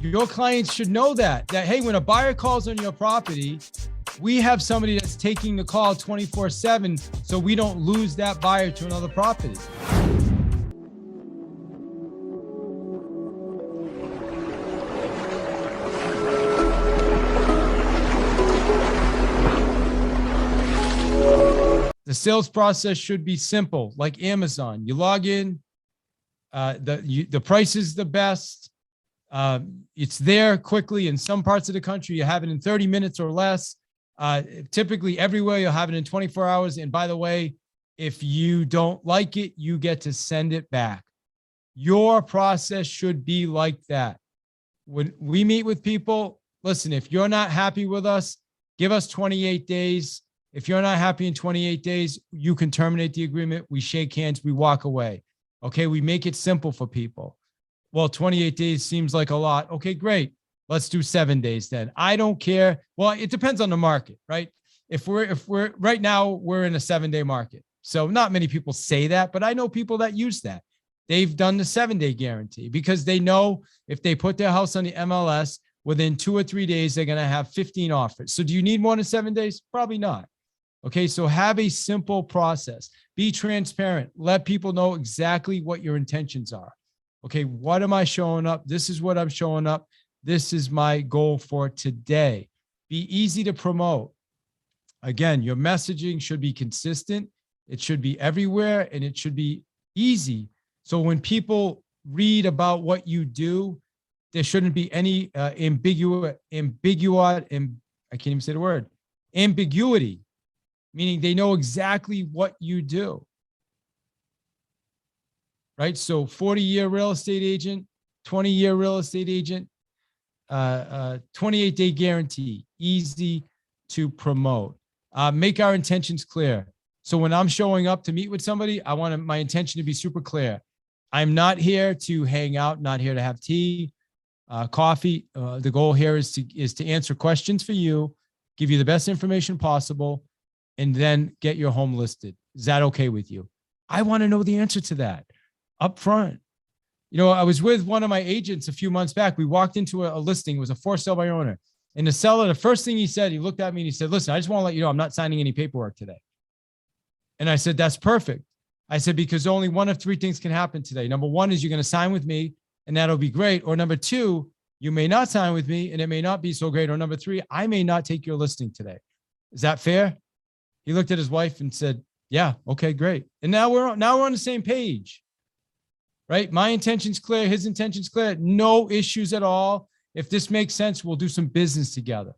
Your clients should know that, hey, when a buyer calls on your property, we have somebody that's taking the call 24/7 so we don't lose that buyer to another property. The sales process should be simple, like Amazon. You log in, the price is the best. It's there quickly. In some parts of the country, you have it in 30 minutes or less. Typically everywhere you'll have it in 24 hours. And by the way, if you don't like it, you get to send it back. Your process should be like that. When we meet with people, listen, if you're not happy with us, give us 28 days. If you're not happy in 28 days, you can terminate the agreement. We shake hands, we walk away. Okay, we make it simple for people. Well, 28 days seems like a lot. Okay, great. Let's do 7 days then. I don't care. Well, it depends on the market, right? If we're right now, we're in a 7-day market. So not many people say that, but I know people that use that. They've done the 7-day guarantee because they know if they put their house on the MLS, within 2 or 3 days, they're going to have 15 offers. So do you need more than 7 days? Probably not. Okay, so have a simple process. Be transparent. Let people know exactly what your intentions are. Okay, what am I showing up? This is what I'm showing up. This is my goal for today. Be easy to promote. Again, your messaging should be consistent. It should be everywhere, and it should be easy. So when people read about what you do, there shouldn't be any ambiguity, meaning they know exactly what you do. Right? So 40-year real estate agent, 20-year real estate agent, 28-day guarantee, easy to promote. Make our intentions clear. So when I'm showing up to meet with somebody, I want my intention to be super clear. I'm not here to hang out, not here to have tea, coffee. The goal here is to answer questions for you, give you the best information possible, and then get your home listed. Is that okay with you? I want to know the answer to that up front. You know, I was with one of my agents a few months back. We walked into a listing. It was a for sale by owner. And the seller, the first thing he said, he looked at me and he said, listen, I just want to let you know I'm not signing any paperwork today. And I said, that's perfect. I said, because only one of 3 things can happen today. Number 1 is you're going to sign with me and that'll be great. Or number 2, you may not sign with me and it may not be so great. Or number 3, I may not take your listing today. Is that fair? He looked at his wife and said, yeah, okay, great. And now we're on the same page. Right? My intention's clear. His intention's clear. No issues at all. If this makes sense, we'll do some business together.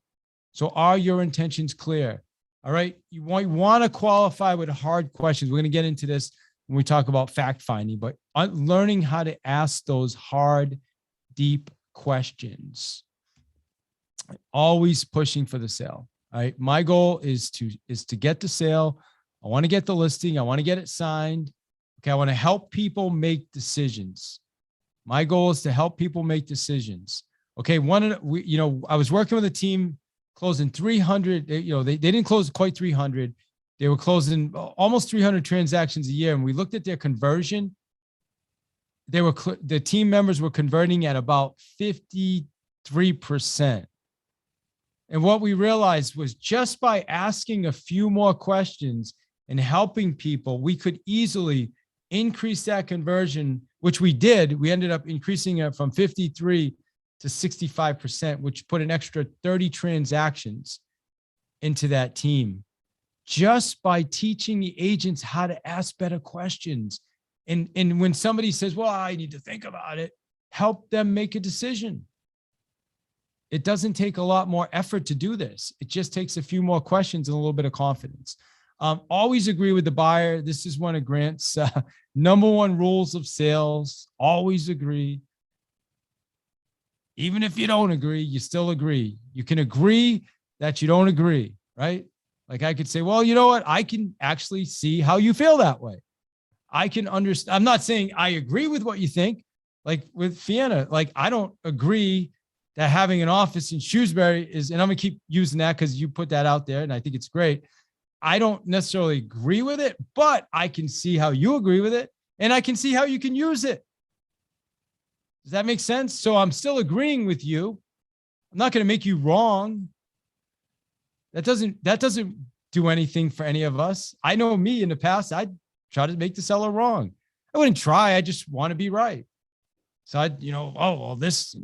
So are your intentions clear? All right. You want to qualify with hard questions. We're going to get into this when we talk about fact finding, but learning how to ask those hard, deep questions. Always pushing for the sale. All right. My goal is to get the sale. I want to get the listing. I want to get it signed. Okay, I want to help people make decisions. My goal is to help people make decisions. Okay, I was working with a team closing 300. They didn't close quite 300. They were closing almost 300 transactions a year, and we looked at their conversion. The team members were converting at about 53%. And what we realized was just by asking a few more questions and helping people, we could easily increase that conversion, which we did. We ended up increasing it from 53 to 65%, which put an extra 30 transactions into that team just by teaching the agents how to ask better questions. And when somebody says, well, I need to think about it, help them make a decision. It doesn't take a lot more effort to do this. It just takes a few more questions and a little bit of confidence. Always agree with the buyer. This is one of Grant's number 1 rules of sales. Always agree. Even if you don't agree, you still agree. You can agree that you don't agree, right? Like I could say, well, you know what? I can actually see how you feel that way. I can understand. I'm not saying I agree with what you think. Like with Fiona, like I don't agree that having an office in Shrewsbury is, and I'm going to keep using that because you put that out there and I think it's great. I don't necessarily agree with it, but I can see how you agree with it and I can see how you can use it. Does that make sense? So I'm still agreeing with you. I'm not going to make you wrong. That doesn't do anything for any of us. I know me in the past, I'd try to make the seller wrong. I wouldn't try. I just want to be right. So I'd, oh, well, this.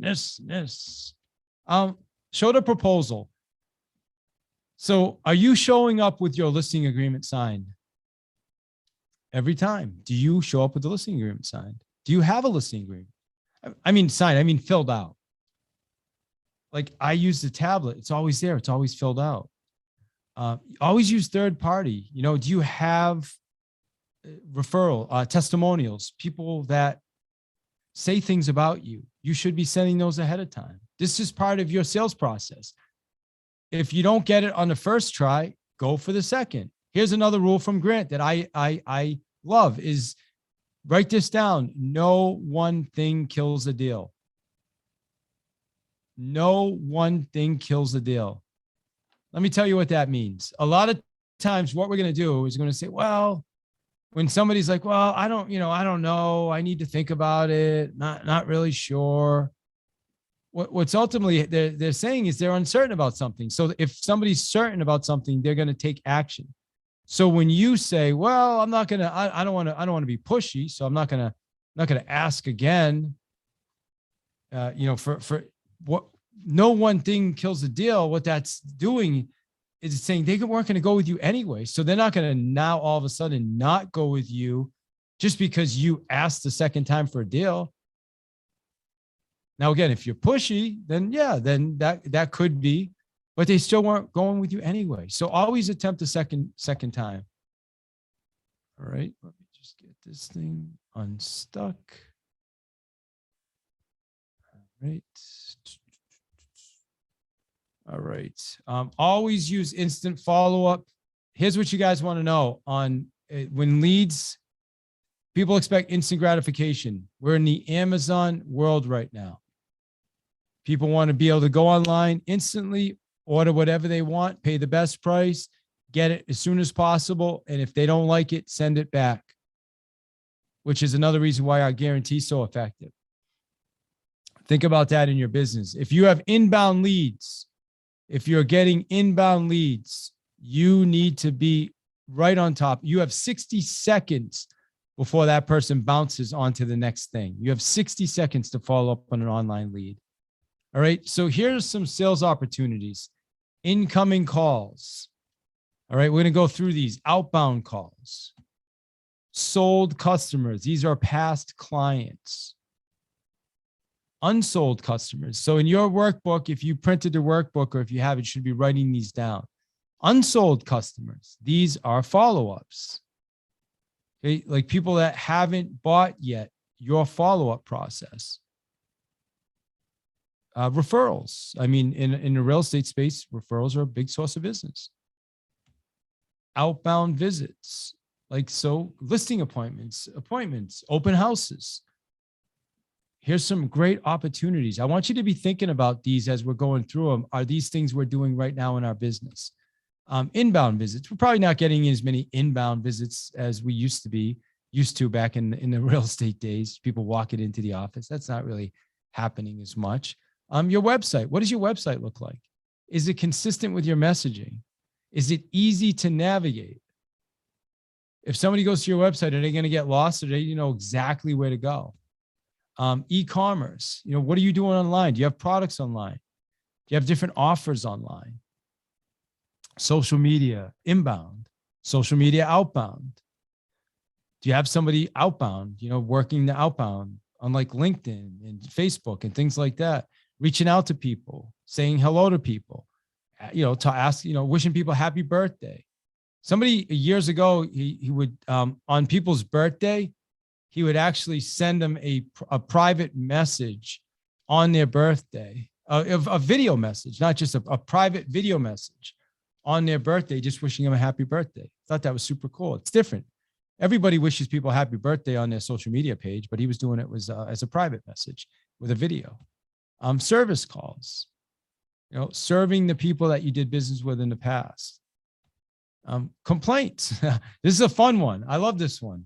Show the proposal. So are you showing up with your listing agreement signed? Every time. Do you show up with the listing agreement signed? Do you have a listing agreement? I mean, signed, I mean, filled out. Like I use the tablet. It's always there. It's always filled out. Always use third party. Do you have referral, testimonials, people that say things about you? You should be sending those ahead of time. This is part of your sales process. If you don't get it on the first try, go for the second. Here's another rule from Grant that I love is write this down. No one thing kills a deal. No one thing kills a deal. Let me tell you what that means. A lot of times what we're going to do is going to say, well, when somebody's like, well, I don't know. I need to think about it. Not really sure. What's ultimately they're saying is they're uncertain about something. So if somebody's certain about something, they're going to take action. So when you say, well, I'm not going to, I don't want to be pushy. So I'm not going to ask again, for what, no one thing kills the deal. What that's doing is saying they weren't going to go with you anyway. So they're not going to now all of a sudden not go with you just because you asked the second time for a deal. Now, again, if you're pushy, then yeah, then that could be, but they still weren't going with you anyway. So always attempt a second time. All right, let me just get this thing unstuck. All right. All right. Always use instant follow-up. Here's what you guys want to know on when leads, people expect instant gratification. We're in the Amazon world right now. People want to be able to go online instantly, order whatever they want, pay the best price, get it as soon as possible. And if they don't like it, send it back, which is another reason why our guarantee is so effective. Think about that in your business. If you have inbound leads, if you're getting inbound leads, you need to be right on top. You have 60 seconds before that person bounces on to the next thing. You have 60 seconds to follow up on an online lead. All right. So here's some sales opportunities. Incoming calls. All right. We're going to go through these. Outbound calls. Sold customers. These are past clients. Unsold customers. So in your workbook, if you printed the workbook or if you have it, you should be writing these down. Unsold customers. These are follow-ups. Okay. Like people that haven't bought yet, your follow-up process. Referrals. I mean, in the real estate space, referrals are a big source of business. Outbound visits, like so listing appointments, open houses. Here's some great opportunities. I want you to be thinking about these as we're going through them. Are these things we're doing right now in our business? Inbound visits. We're probably not getting as many inbound visits as we used to back in the real estate days. People walking into the office. That's not really happening as much. Your website. What does your website look like? Is it consistent with your messaging? Is it easy to navigate? If somebody goes to your website, are they going to get lost or do they know exactly where to go? E-commerce. What are you doing online? Do you have products online? Do you have different offers online? Social media, inbound. Social media, outbound. Do you have somebody outbound, working the outbound on like LinkedIn and Facebook and things like that? Reaching out to people, saying hello to people, to ask, wishing people happy birthday. Somebody years ago, he would, on people's birthday, he would actually send them a private message on their birthday, a video message, not just a private video message on their birthday, just wishing them a happy birthday. Thought that was super cool. It's different. Everybody wishes people happy birthday on their social media page, but he was doing it as a private message with a video. Service calls, serving the people that you did business with in the past. Complaints. This is a fun one. I love this one.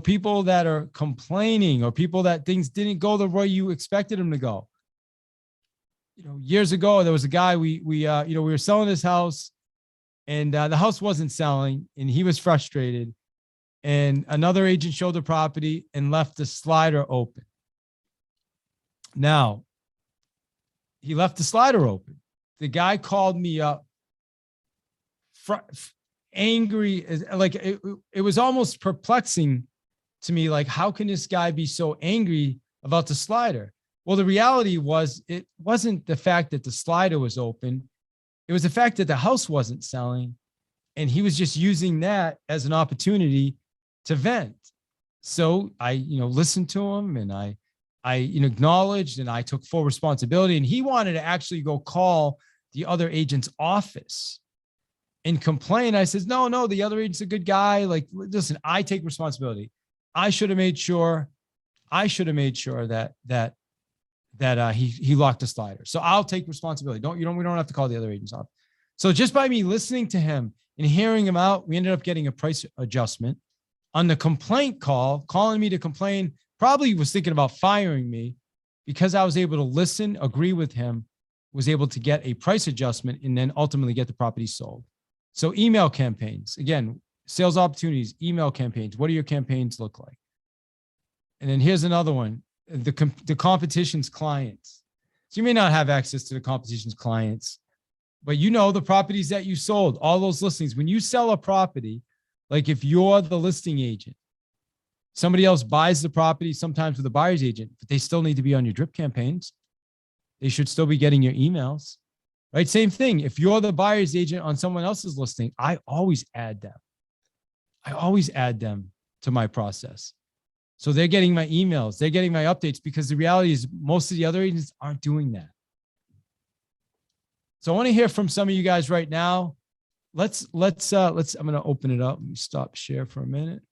people that are complaining or people that things didn't go the way you expected them to go. Years ago, there was a guy, we were selling his house, and the house wasn't selling, and he was frustrated. And another agent showed the property and left the slider open. Now, he left the slider open. The guy called me up, angry, like it was almost perplexing to me. Like, how can this guy be so angry about the slider? Well, the reality was, it wasn't the fact that the slider was open. It was the fact that the house wasn't selling. And he was just using that as an opportunity to vent. So I, listened to him, and I acknowledged, and I took full responsibility. And he wanted to actually go call the other agent's office and complain. I said, no, the other agent's a good guy. Like, listen, I take responsibility. I should have made sure that he locked the slider. So I'll take responsibility. We don't have to call the other agents off. So just by me listening to him and hearing him out, we ended up getting a price adjustment. On the complaint call, calling me to complain, probably was thinking about firing me, because I was able to listen, agree with him, was able to get a price adjustment, and then ultimately get the property sold. So email campaigns, again, sales opportunities, email campaigns. What do your campaigns look like? And then here's another one. The competition's clients. So you may not have access to the competition's clients, but the properties that you sold, all those listings. When you sell a property, like if you're the listing agent, somebody else buys the property, sometimes with a buyer's agent, but they still need to be on your drip campaigns. They should still be getting your emails, right? Same thing. If you're the buyer's agent on someone else's listing, I always add them. To my process. So they're getting my emails, they're getting my updates, because the reality is most of the other agents aren't doing that. So I want to hear from some of you guys right now. I'm going to open it up. Let me stop share for a minute.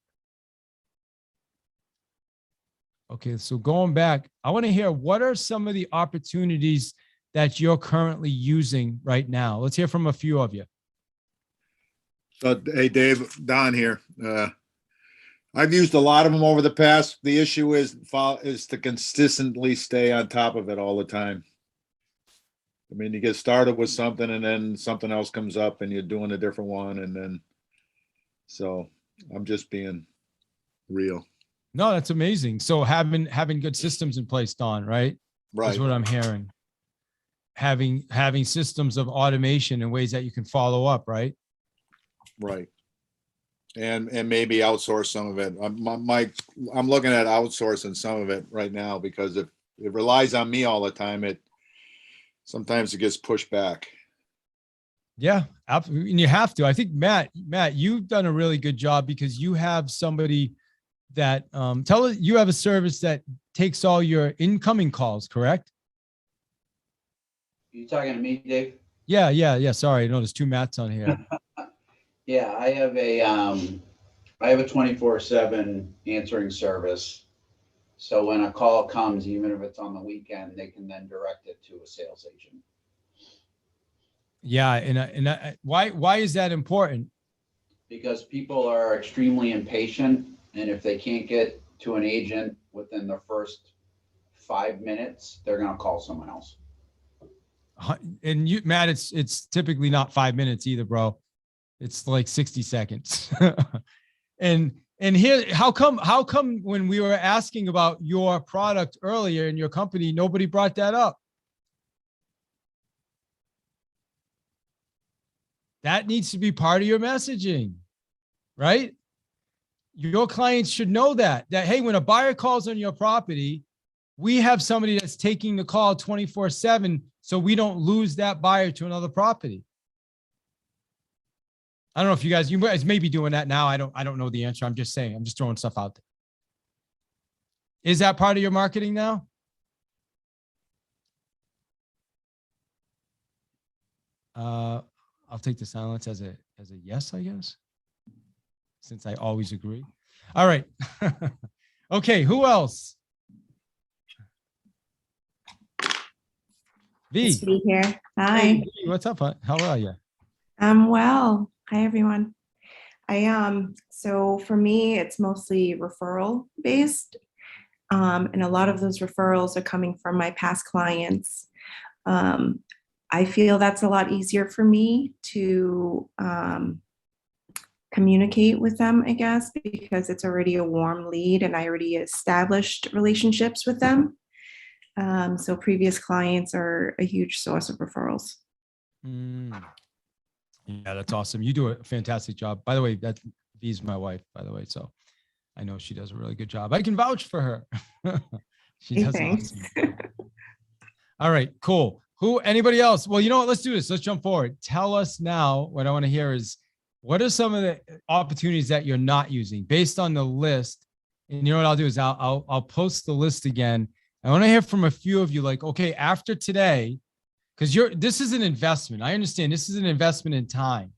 Okay. So going back, I want to hear, what are some of the opportunities that you're currently using right now? Let's hear from a few of you. So, hey, Dave, Don here. I've used a lot of them over the past. The issue is to consistently stay on top of it all the time. I mean, you get started with something, and then something else comes up, and you're doing a different one, and then, so I'm just being real. No, that's amazing. So having good systems in place, Don, right? Right. That's what I'm hearing. Having systems of automation and ways that you can follow up, right? Right. And maybe outsource some of it. I'm looking at outsourcing some of it right now, because if it relies on me all the time, sometimes it gets pushed back. Yeah, absolutely. And you have to. I think Matt, you've done a really good job, because you have somebody that you have a service that takes all your incoming calls, correct? You talking to me, Dave? Yeah. Sorry, I know there's two Matts on here. Yeah, I have a 24/7 answering service. So when a call comes, even if it's on the weekend, they can then direct it to a sales agent. Yeah, and why is that important? Because people are extremely impatient, and if they can't get to an agent within the first 5 minutes, they're going to call someone else. And you, Matt, it's typically not 5 minutes either, bro. It's like 60 seconds. and here, how come when we were asking about your product earlier in your company, nobody brought that up? That needs to be part of your messaging, right? Your clients should know that, hey, when a buyer calls on your property, we have somebody that's taking the call 24/7, so we don't lose that buyer to another property. I don't know if you guys may be doing that now. I don't know the answer. I'm just saying, I'm just throwing stuff out there. Is that part of your marketing now? I'll take the silence as a yes, I guess, since I always agree. All right. Okay, who else? V. Nice to be here. Hi. Hey, what's up? How are you? I'm well. Hi, everyone. So for me, it's mostly referral based. And a lot of those referrals are coming from my past clients. I feel that's a lot easier for me to communicate with them, I guess, because it's already a warm lead and I already established relationships with them. So previous clients are a huge source of referrals. Yeah, that's awesome. You do a fantastic job. By the way, that V's my wife, by the way. So I know she does a really good job. I can vouch for her. She Hey, does an thanks. awesome job. All right, cool. Anybody else? Well, you know what? Let's do this. Let's jump forward. Tell us now, what I want to hear is, what are some of the opportunities that you're not using based on the list? And you know what I'll do is I'll post the list again. I want to hear from a few of you, like, okay, after today, because this is an investment. I understand this is an investment in time.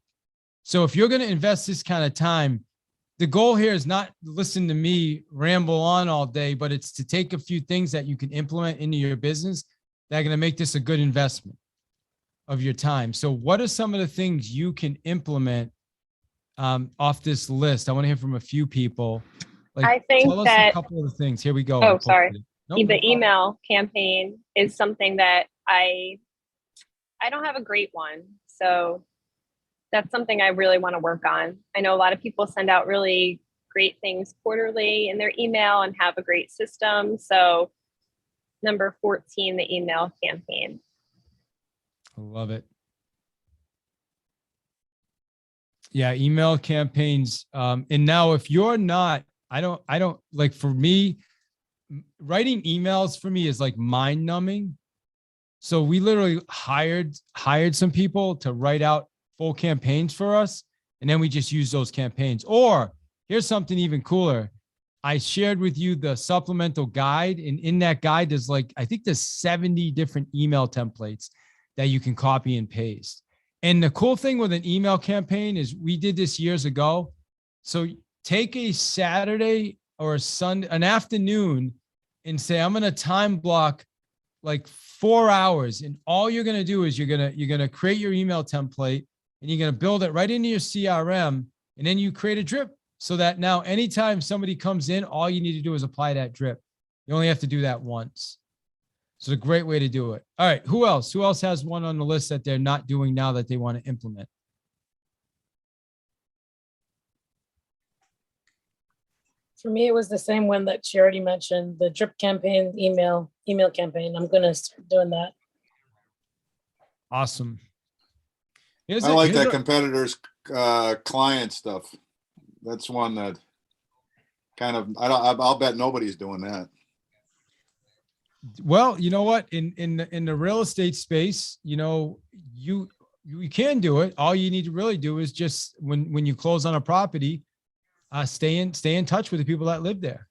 So if you're going to invest this kind of time, the goal here is not listen to me ramble on all day, but it's to take a few things that you can implement into your business that are going to make this a good investment of your time. So what are some of the things you can implement off this list? I want to hear from a few people. Like, I think tell us a couple of the things. Here we go. Oh, sorry. Nope, no The problem. email campaign is something that I don't have a great one. So that's something I really want to work on. I know a lot of people send out really great things quarterly in their email and have a great system. So number 14, the email campaign. I love it. Yeah, email campaigns. And now if you're not, I don't like, for me, writing emails for me is like mind numbing. So we literally hired some people to write out full campaigns for us. And then we just use those campaigns. Or here's something even cooler. I shared with you the supplemental guide. And in that guide, I think there's 70 different email templates that you can copy and paste. And the cool thing with an email campaign is we did this years ago. So take a Saturday or a Sunday, an afternoon, and say, I'm going to time block like 4 hours. And all you're going to do is you're going to create your email template and you're going to build it right into your CRM. And then you create a drip so that now anytime somebody comes in, all you need to do is apply that drip. You only have to do that once. So it's a great way to do it. All right. Who else? Who else has one on the list that they're not doing now that they want to implement? For me, it was the same one that she already mentioned, the drip campaign, email campaign. I'm going to start doing that. Awesome. I like that competitors' client stuff. That's one that kind of, I'll bet nobody's doing that. Well, you know what? In the real estate space, you know, you can do it. All you need to really do is just when you close on a property, stay in touch with the people that live there.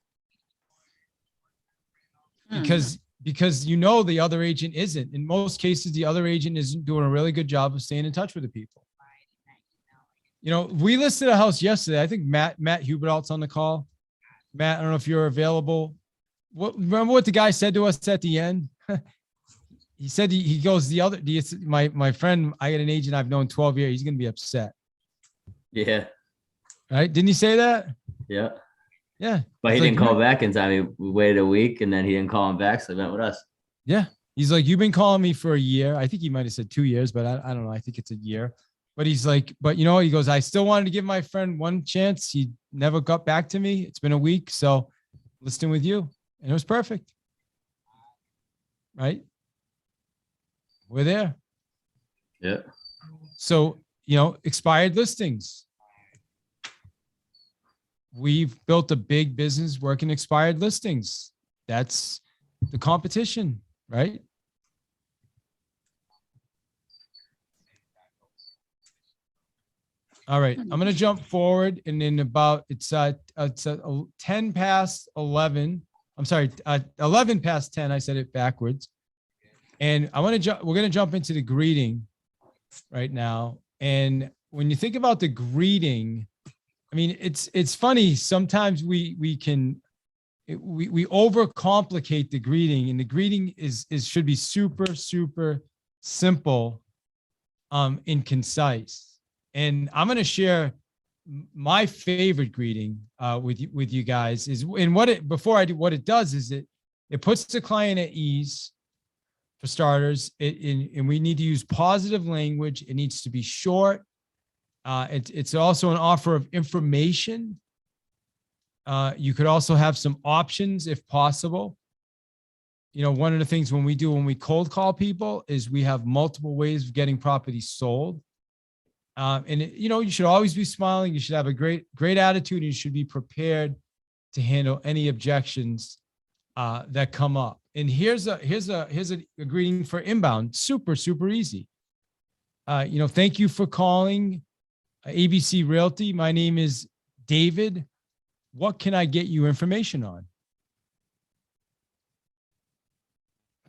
Because you know the other agent isn't. In most cases, the other agent isn't doing a really good job of staying in touch with the people. You know, we listed a house yesterday. I think Matt Hubert's on the call. Matt, I don't know if you're available. Remember what the guy said to us at the end? He said, he goes, my friend, I got an agent I've known 12 years. He's going to be upset. Yeah. Right? Didn't he say that? Yeah. Yeah. But he didn't call back in time. We waited a week and then he didn't call him back. So he went with us. Yeah. He's like, you've been calling me for a year. I think he might've said 2 years, but I don't know. I think it's a year. But he's like, but you know, he goes, I still wanted to give my friend one chance. He never got back to me. It's been a week. So listing with you. And it was perfect. Right? We're there. Yeah. So, you know, expired listings. We've built a big business working expired listings. That's the competition, right? All right, I'm going to jump forward and in about, it's 10 past 11. I'm sorry, 11 past 10. I said it backwards. And we're going to jump into the greeting right now. And when you think about the greeting, I mean, it's funny. Sometimes we overcomplicate the greeting, and the greeting should be super, super simple, and concise. And I'm going to share my favorite greeting with you guys is, and what it, before I do, what it does is it puts the client at ease. For starters, and we need to use positive language. It needs to be short. It's also an offer of information. You could also have some options if possible. You know, one of the things when we cold call people is we have multiple ways of getting properties sold. You know, you should always be smiling. You should have a great attitude, and you should be prepared to handle any objections that come up. And here's a greeting for inbound. Super, super easy. You know, thank you for calling ABC Realty. My name is David. What can I get you information on?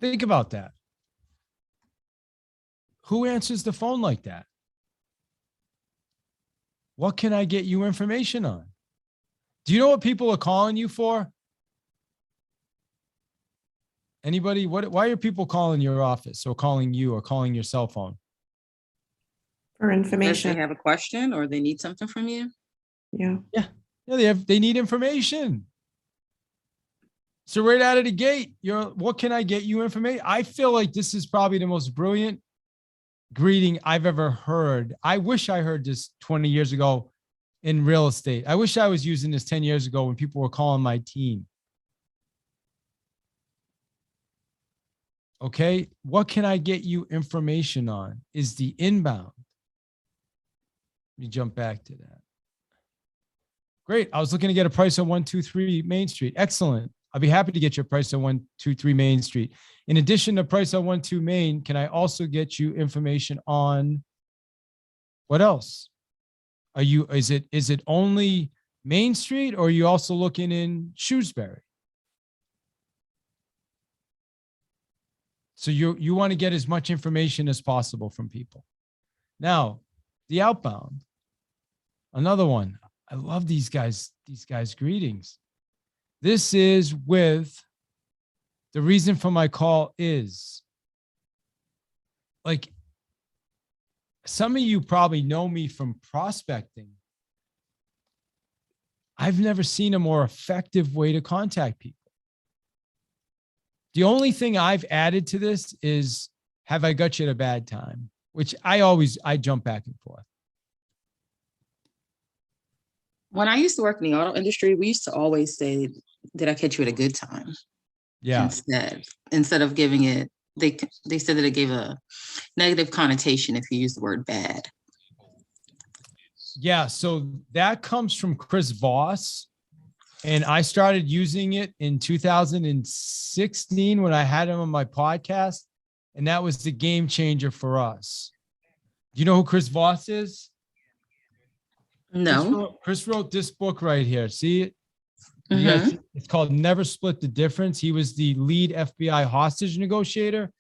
Think about that. Who answers the phone like that? What can I get you information on? Do you know what people are calling you for? Anybody? Why are people calling your office or calling you or calling your cell phone? For Unless they information. have a question or they need something from you. Yeah. Yeah, they need information. So right out of the gate, what can I get you information? I feel like this is probably the most brilliant greeting I've ever heard. I wish I heard this 20 years ago in real estate. I wish I was using this 10 years ago when people were calling my team. Okay, what can I get you information on is the inbound. Let me jump back to that. Great. I was looking to get a price on 123 Main Street. Excellent. I'll be happy to get your price on 123 Main Street. In addition to price on 12 Main, can I also get you information on what else? Is it only Main Street, or are you also looking in Shrewsbury? So you want to get as much information as possible from people. Now, the outbound, another one. I love these guys' greetings. This is with the reason for my call is, like, some of you probably know me from prospecting. I've never seen a more effective way to contact people. The only thing I've added to this is, have I got you at a bad time? Which I jump back and forth. When I used to work in the auto industry, we used to always say, did I catch you at a good time? Yeah. Instead of giving it, they said that it gave a negative connotation if you use the word bad. Yeah. So that comes from Chris Voss. And I started using it in 2016 when I had him on my podcast. And that was the game changer for us. Do you know who Chris Voss is? No. Chris wrote this book right here. See it? It's called Never Split the Difference. He was the lead FBI hostage negotiator.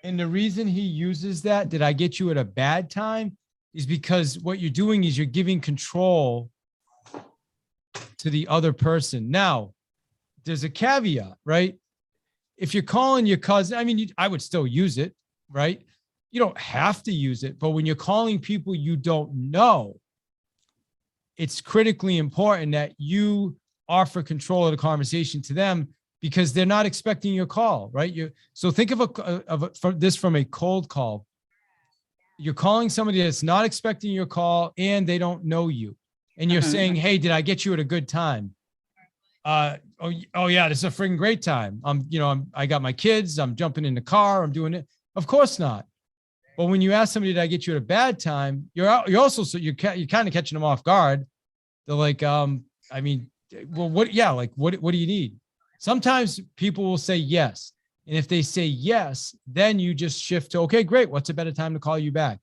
And the reason he uses that, did I get you at a bad time, is because what you're doing is you're giving control to the other person. Now, there's a caveat, right? If you're calling your cousin, I mean, I would still use it, right? You don't have to use it, but when you're calling people you don't know, it's critically important that you offer control of the conversation to them, because they're not expecting your call, right? So think of this from a cold call. You're calling somebody that's not expecting your call and they don't know you. And you're saying, hey, did I get you at a good time? Oh yeah, this is a freaking great time. I got my kids, I'm jumping in the car, I'm doing it. Of course not. But when you ask somebody, did I get you at a bad time? You're kind of catching them off guard. They're like, well, what do you need? Sometimes people will say yes. And if they say yes, then you just shift to, okay, great. What's a better time to call you back?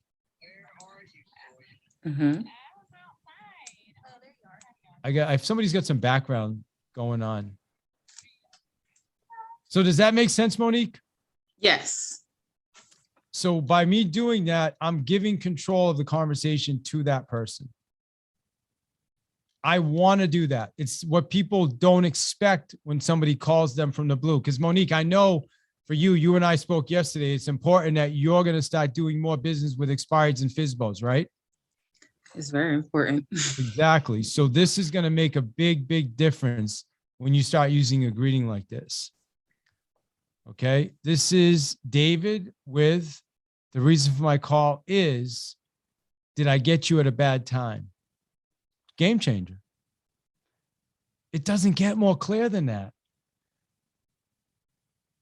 If somebody's got some background going on. So does that make sense, Monique? Yes. So by me doing that, I'm giving control of the conversation to that person. I want to do that. It's what people don't expect when somebody calls them from the blue. Because Monique, I know for you and I spoke yesterday, it's important that you're going to start doing more business with expireds and FSBOs, right? It's very important. Exactly. So this is going to make a big, big difference when you start using a greeting like this. Okay. This is David with the reason for my call is, did I get you at a bad time? Game changer. It doesn't get more clear than that.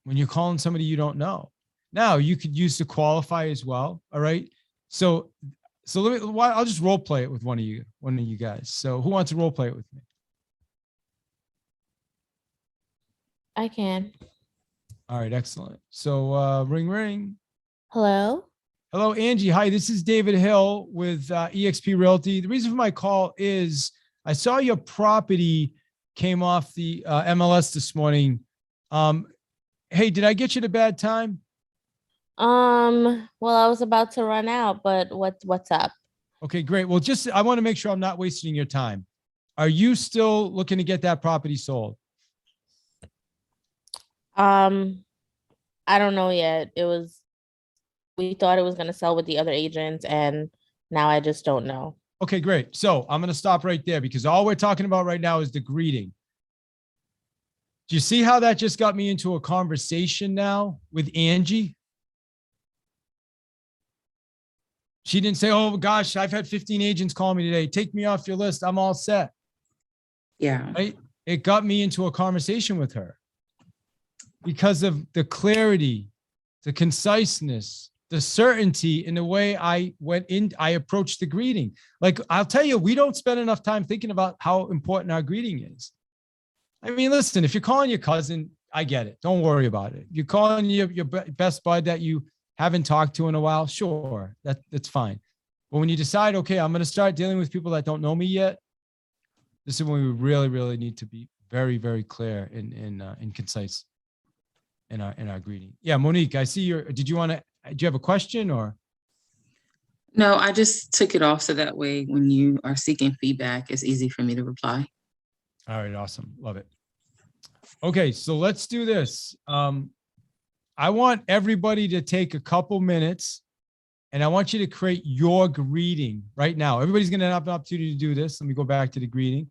When you're calling somebody you don't know. Now you could use to qualify as well. All right. So let me, I'll just role play it with one of you guys. So who wants to role play it with me? I can. All right. Excellent. So ring, ring. Hello? Hello, Angie. Hi, this is David Hill with eXp Realty. The reason for my call is I saw your property came off the MLS this morning. Hey, did I get you at a bad time? Well, I was about to run out, but what's up? Okay, great. Well, I want to make sure I'm not wasting your time. Are you still looking to get that property sold? I don't know yet. We thought it was going to sell with the other agents, and now I just don't know. Okay, great. So I'm going to stop right there because all we're talking about right now is the greeting. Do you see how that just got me into a conversation now with Angie? She didn't say, oh gosh, I've had 15 agents call me today. Take me off your list. I'm all set. Yeah. Right? It got me into a conversation with her because of the clarity, the conciseness, the certainty in the way I approached the greeting. Like, I'll tell you, we don't spend enough time thinking about how important our greeting is. I mean, listen, if you're calling your cousin, I get it. Don't worry about it. You're calling your best bud that you haven't talked to in a while. Sure, that's fine. But when you decide, okay, I'm going to start dealing with people that don't know me yet, this is when we really, really need to be very, very clear and concise in our greeting. Yeah, Monique, I see do you have a question or? No, I just took it off so that way when you are seeking feedback, it's easy for me to reply. All right, awesome. Love it. Okay, so let's do this. I want everybody to take a couple minutes and I want you to create your greeting right now. Everybody's going to have an opportunity to do this. Let me go back to the greeting.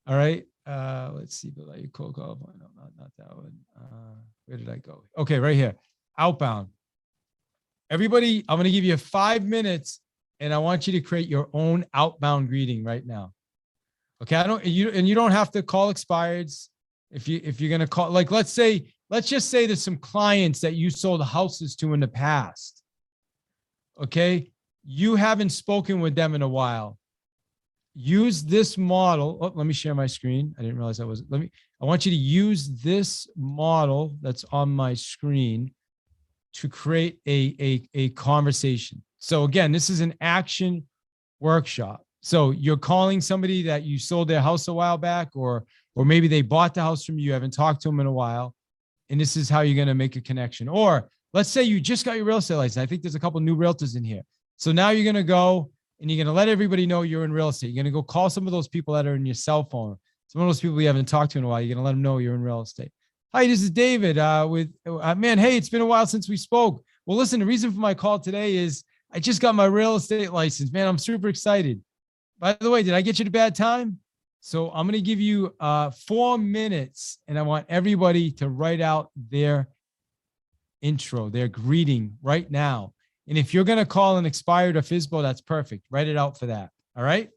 All right. Let's see. No, not that one. Where did I go? Okay, right here. Outbound. Everybody, I'm going to give you 5 minutes and I want you to create your own outbound greeting right now. Okay. You don't have to call expireds. If you're going to call, like, let's just say there's some clients that you sold houses to in the past. Okay. You haven't spoken with them in a while. Use this model. Oh, let me share my screen. I didn't realize I want you to use this model that's on my screen to create a conversation. So again, this is an action workshop. So you're calling somebody that you sold their house a while back, or maybe they bought the house from you, haven't talked to them in a while. And this is how you're going to make a connection. Or let's say you just got your real estate license. I think there's a couple new realtors in here. So now you're going to go and you're going to let everybody know you're in real estate. You're going to go call some of those people that are in your cell phone. Some of those people you haven't talked to in a while. You're going to let them know you're in real estate. Hi, this is David man. Hey, it's been a while since we spoke. Well, listen, the reason for my call today is I just got my real estate license, man. I'm super excited. By the way, did I get you at a bad time? So I'm going to give you 4 minutes and I want everybody to write out their intro, their greeting right now. And if you're going to call an expired or FSBO, that's perfect. Write it out for that. All right.